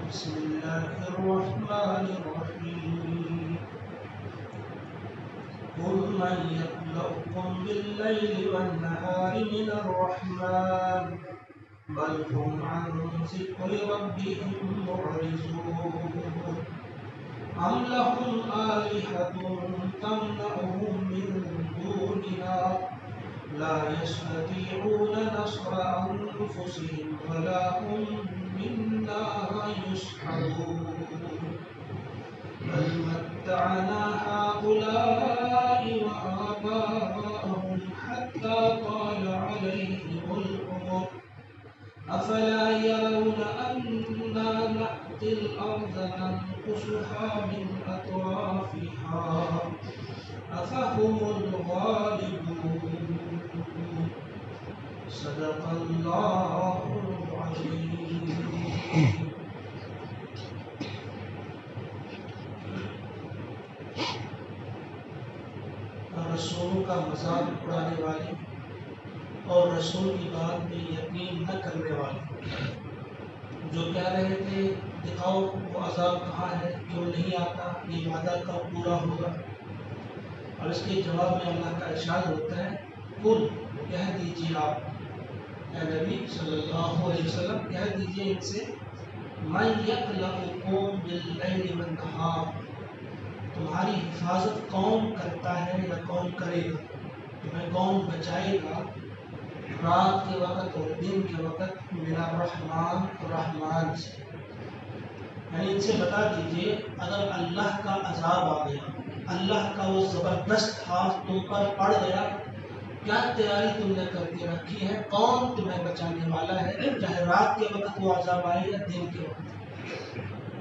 بسم الله الرحمن الرحيم قل من يخلقكم بالليل والنهار من الرحمن بل هم عن ذكر ربهم معرضون أم لهم آلهة تمنعهم من دوننا لا يستطيعون نصر أنفسهم ولا هم منا يسحبون بل متعنا هؤلاء وآباءهم حتى طال عليهم العمر أفلا يرون أنا نأتي الأرض ننقصها من أطرافها أفهم الغالبون صدق الله العظيم. رسولوں کا مذاق اڑانے والے اور رسول کی بات میں یقین نہ کرنے والے جو کہہ رہے تھے دکھاؤ وہ عذاب کہاں ہے، کیوں نہیں آتا، یہ وعدہ کب پورا ہوگا، اور اس کے جواب میں اللہ کا ارشاد ہوتا ہے قل کہہ دیجیے آپ اے نبی صلی اللہ علیہ وسلم کہہ دیجیے ان سے من یخلقکم باللیل والنہار تمہاری حفاظت کون کرتا ہے یا کون کرے گا، تمہیں کون بچائے گا رات کے وقت اور دن کے وقت من الرحمن رحمان سے، یعنی ان سے بتا دیجئے اگر اللہ کا عذاب آ گیا، اللہ کا وہ زبردست ہاتھ تم پر پڑ گیا، کیا تیاری تم نے کر کے رکھی ہے، کون تمہیں بچانے والا ہے، چاہے رات کے وقت وہ عذاب آئے یا دن کے وقت۔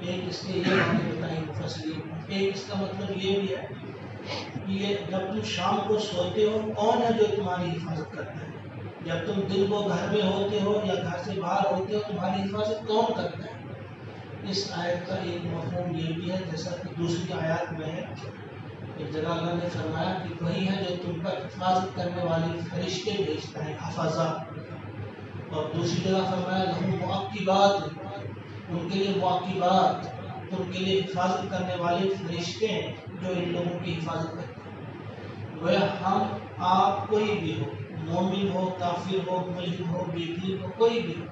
ایک اس کے یہ معنی بتائیں مفسرین، ایک اس کا مطلب یہ بھی ہے کہ یہ جب تم شام کو سوتے ہو کون ہے جو تمہاری حفاظت کرتا ہے، جب تم دن کو گھر میں ہوتے ہو یا گھر سے باہر ہوتے ہو تمہاری حفاظت کون کرتا ہے۔ اس آیت کا ایک مفہوم یہ بھی ہے جیسا کہ دوسری آیات میں ہے، ایک جگہ اللہ نے فرمایا کہ وہی ہے جو تم پر حفاظت کرنے والی فرشتے بھیجتا ہے حفظہ، اور دوسری جگہ فرمایا لہم معقبات، ان کے لیے معقبات، ان کے لیے حفاظت کرنے والے فرشتے ہیں جو ان لوگوں کی حفاظت کرتے ہیں۔ گویا ہم آپ کوئی بھی ہو، مومن ہو، کافر ہو، ملحد ہو، بے دین ہو، کوئی بھی ہو،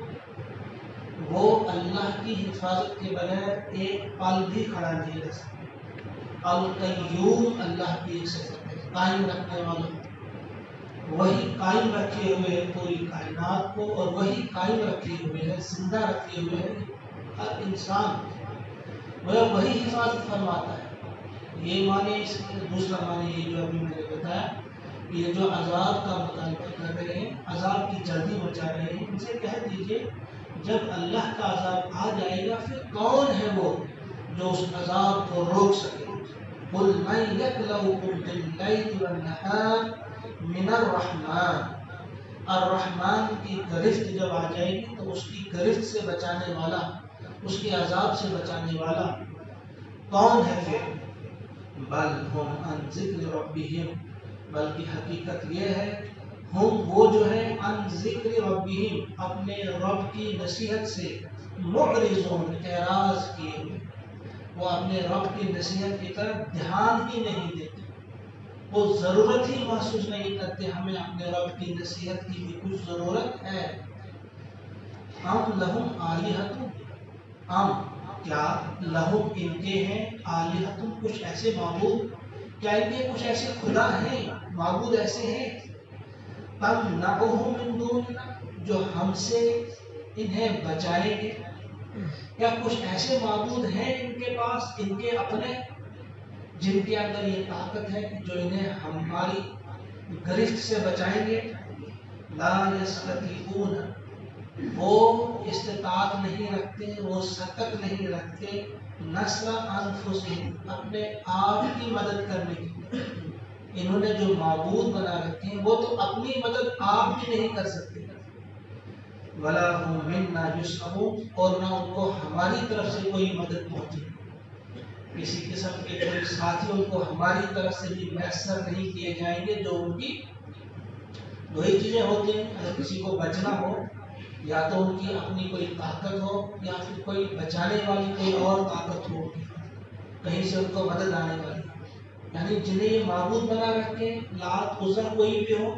وہ اللہ کی حفاظت کے بغیر ایک پل بھی کھڑا نہیں رہ سکتا۔ القیوم اللہ کی ایک صفت ہے، قائم رکھنے والا، وہی قائم رکھے ہوئے ہے پوری کائنات کو، اور وہی قائم رکھے ہوئے ہے، زندہ رکھے ہوئے ہے ہر انسان، وہی حفاظت فرماتا ہے۔ یہ معنی اس کے دوسرا معنی یہ جو ابھی میں نے بتایا، یہ جو عذاب کا مطالبہ کر رہے ہیں، عذاب کی جلدی مچا رہے ہیں، ان سے کہہ دیجئے جب اللہ کا عذاب آ جائے گا پھر کون ہے وہ جو اس عذاب کو روک سکے۔ قل من یکلؤکم باللیل والنہار من الرحمن، الرحمن کی گرفت جب آ جائے گی تو اس کی گرفت سے بچانے والا، اس کے عذاب سے بچانے والا کون ہے پھر؟ بل ہم عن ذکر ربہم، بلکہ حقیقت یہ ہے ہم وہ جو ہیں عن ذکر ربہم اپنے رب کی نصیحت سے معرضون اعراض کیے ہوئے، وہ اپنے رب کی نصیحت کی طرف دھیان ہی نہیں دیتے، وہ ضرورت ہی محسوس نہیں کرتے ہمیں اپنے رب کی نصیحت کی بھی کچھ ضرورت ہے۔ ام لہم آلہۃ، ام کیا لہم ان کے ہیں آلہۃ کچھ ایسے معبود، کیا ان کے کچھ ایسے خدا ہیں، معبود ایسے ہیں تمنعہم من دوننا جو ہم سے انہیں بچائیں گے، یا کچھ ایسے معبود ہیں ان کے پاس، ان کے اپنے، جن کے اندر یہ طاقت ہے جو انہیں ہماری گرفت سے بچائیں گے۔ لا یستطیعون، وہ استطاعت نہیں رکھتے، وہ سکت نہیں رکھتے نصر انفسہم اپنے آپ کی مدد کرنے کی، انہوں نے جو معبود بنا رکھے ہیں وہ تو اپنی مدد آپ بھی نہیں کر سکتے۔ ولا هم منا يسحبون، اور نہ ان کو ہماری طرف سے کوئی مدد پہنچے، کسی قسم کے کوئی ساتھی ان کو ہماری طرف سے بھی میسر نہیں کیے جائیں گے جو ان کی وہی چیزیں ہوتی ہیں۔ اگر کسی کو بچنا ہو یا تو ان کی اپنی کوئی طاقت ہو یا پھر کوئی بچانے والی کوئی اور طاقت ہو، کہیں سے ان کو مدد آنے والی، یعنی جنہیں یہ معبود بنا رکھے لات عزا کوئی بھی ہو،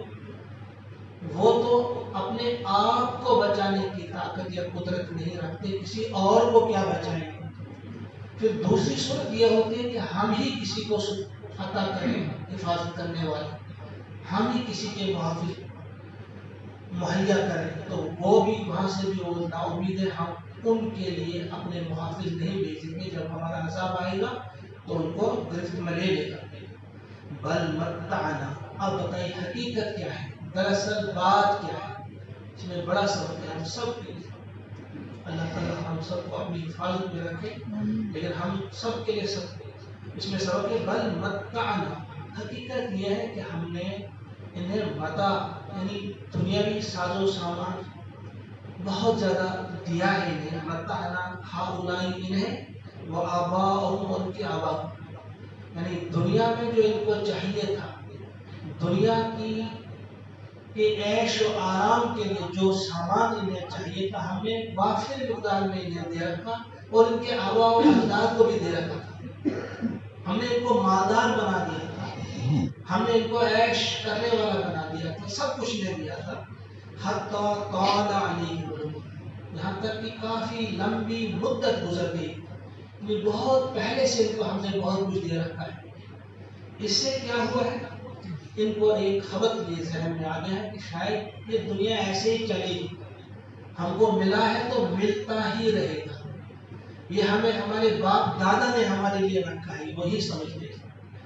وہ تو اپنے آپ کو بچانے کی طاقت یا قدرت نہیں رکھتے، کسی اور کو کیا بچائیں گے۔ پھر دوسری صورت یہ ہوتی ہے کہ ہم ہی کسی کو عطا کریں حفاظت کرنے والے، ہم ہی کسی کے محافظ مہیا کریں، تو وہ بھی وہاں سے بھی وہ نا امید ہے، ہم ان کے لیے اپنے محافظ نہیں بھیجیں گے، جب ہمارا عذاب آئے گا تو ان کو گرفت میں لے لے گا۔ بل متعنا، اب بتائیے حقیقت کیا ہے، دراصل بات کیا ہے، اس میں بڑا سبق ہے ہم سب کے لیے۔ اللہ تعالیٰ ہم سب کو اپنی حفاظت میں رکھے، لیکن ہم سب کے لیے اس میں سبق ہے بل متعنا، حقیقت یہ ہے کہ ہم نے انہیں متاع یعنی دنیاوی ساز و سامان بہت زیادہ دیا ہے انہیں، متعنا ہؤلاء انہیں و آباءہم اور ان کے آبا، یعنی دنیا میں جو ان کو چاہیے تھا، دنیا کے عیش و آرام کے لیے جو سامان انہیں چاہیے تھا، ہم نے وافر مقدار میں انہیں دے رکھا، اور ان کے آبا و اجداد کو بھی دے رکھا تھا۔ ہم نے ان کو مالدار بنا دیا تھا، ہم نے ان کو عیش کرنے والا بنا دیا تھا، سب کچھ انہیں دیا تھا۔ حتیٰ طال علیہم العمر، یہاں تک کہ کافی لمبی مدت گزر گئی، یعنی بہت پہلے سے ان کو ہم نے بہت کچھ دے رکھا ہے۔ اس سے کیا ہوا ہے، ان کو ایک خبر یہ ذہن میں آ گیا ہے کہ شاید یہ دنیا ایسے ہی چلے گی، ہم کو ملا ہے تو ملتا ہی رہے گا، یہ ہمیں ہمارے باپ دادا نے ہمارے لیے رکھا ہے، وہی سمجھتے ہیں،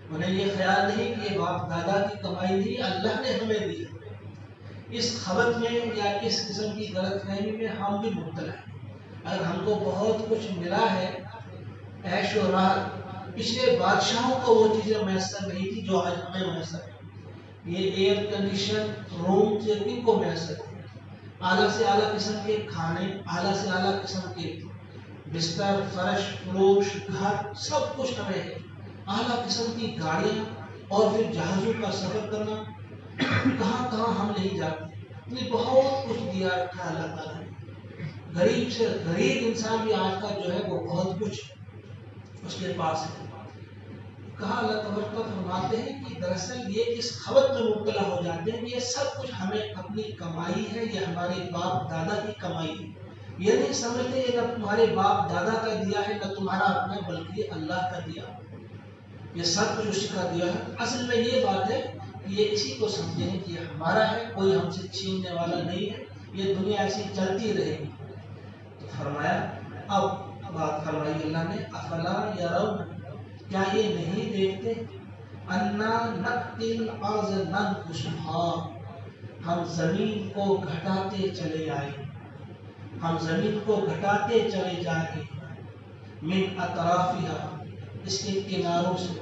انہیں یہ خیال نہیں کہ یہ باپ دادا کی کمائی نہیں، اللہ نے ہمیں دی۔ اس خبر میں یا اس قسم کی غلط فہمی میں ہم بھی مبتلا ہیں۔ اگر ہم کو بہت کچھ ملا ہے، عیش و راحت، پچھلے بادشاہوں کو وہ چیزیں میسر نہیں تھی جو آج ہمیں میسر ہے۔ یہ ایئر کنڈیشن روم سے کن کو میسر ہے، اعلیٰ سے اعلیٰ قسم کے کھانے، اعلیٰ سے اعلیٰ قسم کے بستر، فرش، فروش، گھر، سب کچھ ہمیں ہے، اعلیٰ قسم کی گاڑیاں، اور پھر جہازوں کا سفر کرنا، کہاں کہاں ہم نہیں جاتے، یہ بہت کچھ دیا رکھا اللہ تعالیٰ نے۔ غریب سے غریب انسان بھی آج کا جو ہے وہ بہت کچھ اس کے پاس ہے۔ کہا اللہ تبارک و تعالیٰ فرماتے ہیں کہ دراصل یہ اس خبر میں مبتلا ہو جاتے ہیں کہ یہ سب کچھ ہمیں اپنی کمائی ہے، یہ ہمارے باپ دادا کی کمائی ہے، یہ نہیں سمجھتے یہ نہ تمہارے باپ دادا کا دیا ہے نہ تمہارا اپنا، بلکہ یہ اللہ کا دیا، یہ سب کچھ اسی کا دیا ہے۔ اصل میں یہ بات ہے کہ یہ اسی کو سمجھے ہیں کہ یہ ہمارا ہے، کوئی ہم سے چھیننے والا نہیں ہے، یہ دنیا ایسی چلتی رہے گی۔ تو فرمایا، اب بات فرمائی اللہ نے، افلا یرون، کیا یہ نہیں دیکھتے، انا نأتی الارض ننقصها، ہم زمین کو گھٹاتے چلے آئے، ہم زمین کو گھٹاتے چلے جا رہے ہیں، من اطرافها، اس کے کناروں سے،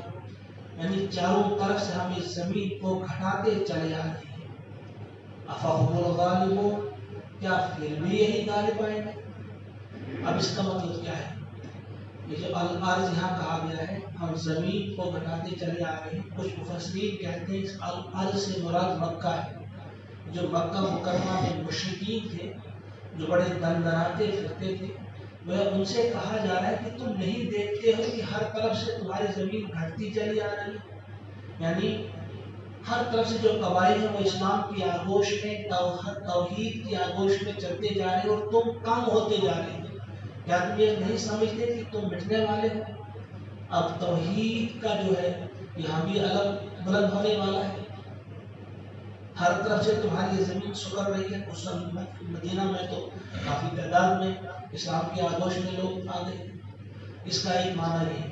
یعنی چاروں طرف سے ہم اس زمین کو گھٹاتے چلے آ رہے ہیں۔ افہم الغالبون، کیا پھر بھی یہی غالب آئیں گے؟ اب اس کا مطلب کیا ہے، یہ جو الارض یہاں کہا گیا ہے، ہم زمین کو گھٹاتے چلے آ رہے ہیں، کچھ مفسرین کہتے ہیں اس الارض سے مراد مکہ ہے، جو مکہ مکرمہ میں مشرکین تھے، جو بڑے دندناتے پھرتے تھے، وہ ان سے کہا جا رہا ہے کہ تم نہیں دیکھتے ہو کہ ہر طرف سے تمہاری زمین گھٹتی چلی آ رہی ہے، یعنی ہر طرف سے جو قبائل ہیں وہ اسلام کی آغوش میں، توحید کی آغوش میں چلتے جا رہے ہیں، اور تم کم ہوتے جا رہے ہیں، کیا تم یہ نہیں سمجھتے کہ تم مٹنے والے ہو؟ اب توحید کا جو ہے یہاں بھی علم بلند ہونے والا ہے، ہر طرف سے تمہاری یہ زمین سکڑ رہی ہے۔ اس مدینہ میں تو کافی تعداد میں اسلام کی آغوش میں لوگ آ گئے، اس کا ایک معنی یہ ہے۔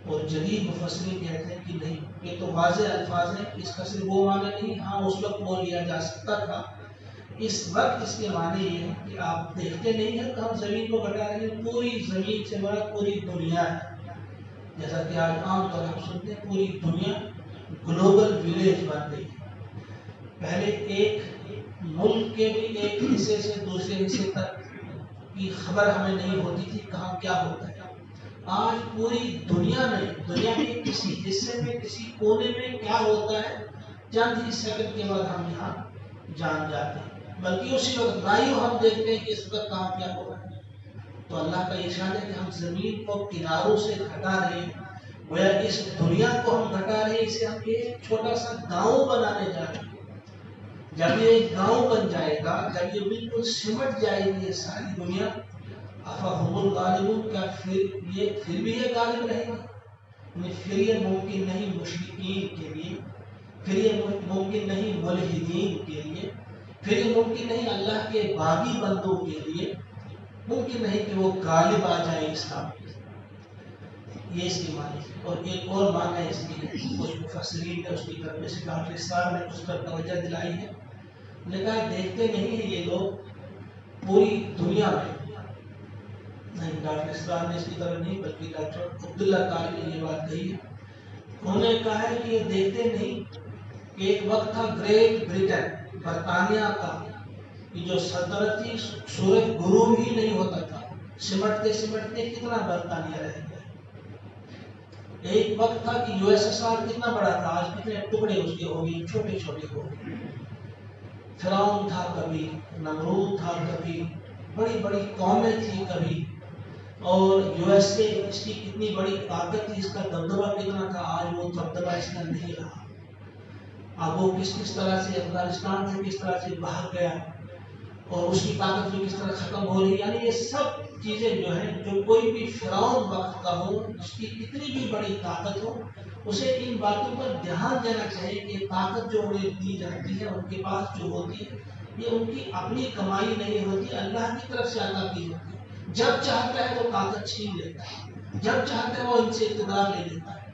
اور جدید مفسرین کہتے ہیں کہ نہیں، یہ تو واضح الفاظ ہیں، اس کا صرف وہ معنی نہیں، ہاں اس وقت وہ لیا جا سکتا تھا، اس وقت اس کے معنی یہ ہے کہ آپ دیکھتے نہیں ہیں کہ ہم زمین کو گھٹا رہے ہیں، پوری زمین سے مراد پوری دنیا ہے، جیسا کہ آج عام طور ہم سنتے ہیں پوری دنیا گلوبل ولیج بن گئی ہے۔ پہلے ایک ملک کے بھی ایک حصے سے دوسرے حصے تک کی خبر ہمیں نہیں ہوتی تھی کہاں کیا ہوتا ہے، آج پوری دنیا میں، دنیا کے کسی حصے میں، کسی کونے میں کیا ہوتا ہے، چند ہی سیکنڈ کے بعد ہم یہاں جان جاتے ہیں۔ بلکہ اسی وقت نہ ہی ہم دیکھتے ہیں کہ اس وقت کہاں کیا ہو رہا ہے۔ تو اللہ کا ارشاد ہے کہ ہم زمین کو کناروں سے گھٹا رہے ہیں، گویا اس دنیا کو ہم گھٹا رہے ہیں، اسے ہم ایک چھوٹا سا گاؤں بنانے جا رہے ہیں۔ جب یہ ایک گاؤں بن جائے گا، جب یہ بالکل سمٹ جائے گی یہ ساری دنیا، افہم الغالبون، کیا پھر بھی یہ غالب رہے گا؟ پھر یہ ممکن نہیں مشرکین کے لیے، پھر یہ ممکن نہیں ملحدین کے لیے، پھر یہ ممکن نہیں اللہ کے باغی بندوں کے لیے، ممکن نہیں کہ وہ غالب آ جائے اسلام کے۔ یہ اس کی معنی ہے۔ اور ایک اور معنی اس کی ہے، کچھ مفسرین نے اس کی طرف، جیسے ڈاکٹر اسرار نے اس پر توجہ دلائی ہے، نے کہا دیکھتے نہیں ہیں یہ لوگ پوری دنیا میں، نہیں ڈاکٹر اسرار نے اس کی طرف نہیں بلکہ ڈاکٹر عبداللہ قاری نے یہ بات کہی ہے، انہوں نے کہا ہے کہ یہ دیکھتے نہیں کہ ایک وقت تھا گریٹ برٹن، برطانیہ کا، کہ جو سلطنتی سورج غروب ہی نہیں ہوتا تھا، سمٹتے سمٹتے کتنا برطانیہ رہ گیا۔ ایک وقت تھا کہ یو ایس ایس آر کتنا بڑا تھا، آج کتنے ٹکڑے اس کے ہو گئے، چھوٹے چھوٹے ہو گئے۔ فرعون تھا کبھی، نمرود تھا کبھی، بڑی بڑی قومیں تھیں کبھی، اور یو ایس اے اس کی کتنی بڑی طاقت تھی، اس کا دبدبہ کتنا تھا، آج وہ دبدبہ اس کا نہیں رہا۔ اب وہ کس طرح سے افغانستان سے کس طرح سے باہر گیا، اور اس کی طاقت بھی کس طرح ختم ہو رہی ہے۔ یعنی یہ سب چیزیں جو ہیں، جو کوئی بھی فرعون وقت کا ہو، اس کی کتنی بھی بڑی طاقت ہو، اسے ان باتوں پر دھیان دینا چاہیے کہ طاقت جو انہیں دی جاتی ہے، ان کے پاس جو ہوتی ہے، یہ ان کی اپنی کمائی نہیں ہوتی، اللہ کی طرف سے عطا کی ہوتی ہے۔ جب چاہتا ہے وہ طاقت چھین لیتا ہے، جب چاہتا ہے وہ ان سے اقتدار لے لیتا ہے۔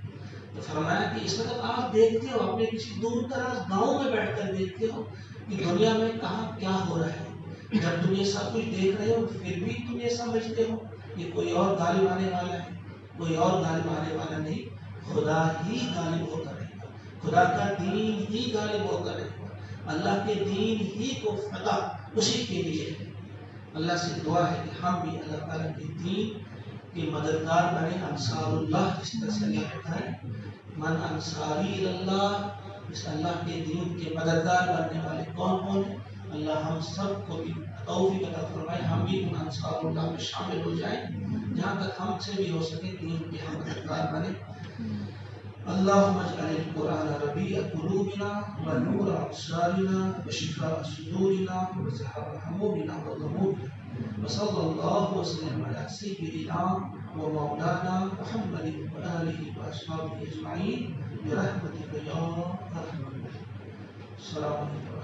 تو فرمایا کہ اس وقت آپ دیکھتے ہو، اپنے کسی دور دراز گاؤں میں بیٹھ کر دیکھتے ہو کہ دنیا میں کہاں کیا ہو رہا ہے۔ جب تم یہ سب کچھ دیکھ رہے ہو، پھر بھی تم یہ سمجھتے ہو کہ کوئی اور غالب آنے والا ہے، کوئی اور غالب آنے والا نہیں، خدا ہی غالب ہوتا رہے گا، خدا کا دین ہی غالب ہوتا رہے گا، اللہ کے دین ہی کو فتح اسی کے لیے ہے۔ اللہ سے دعا ہے کہ ہم بھی اللہ تعالیٰ کے دین کے مددگار بنے، انصار اللہ، جس طرح سے اللہ کہتا ہے من انصاری اللہ، اس اللہ کے دین کے مددگار بننے والے کون کون ہیں؟ اللہ ہم سب کو بھی توفیق عطا فرمائے، ہم بھی ان انصار اللہ میں شامل ہو جائیں، جہاں تک ہم سے بھی ہو سکے دین کے ہم مددگار بنے۔ اللهم اجعل القرآن ربيع قلوبنا ونور أبصارنا وشفاء صدورنا وذهاب همومنا وغمومنا، وصلى الله وسلم على سيدنا ومولانا محمد وآله وأصحابه أجمعين برحمتك يا أرحم الراحمين۔ السلام علیکم۔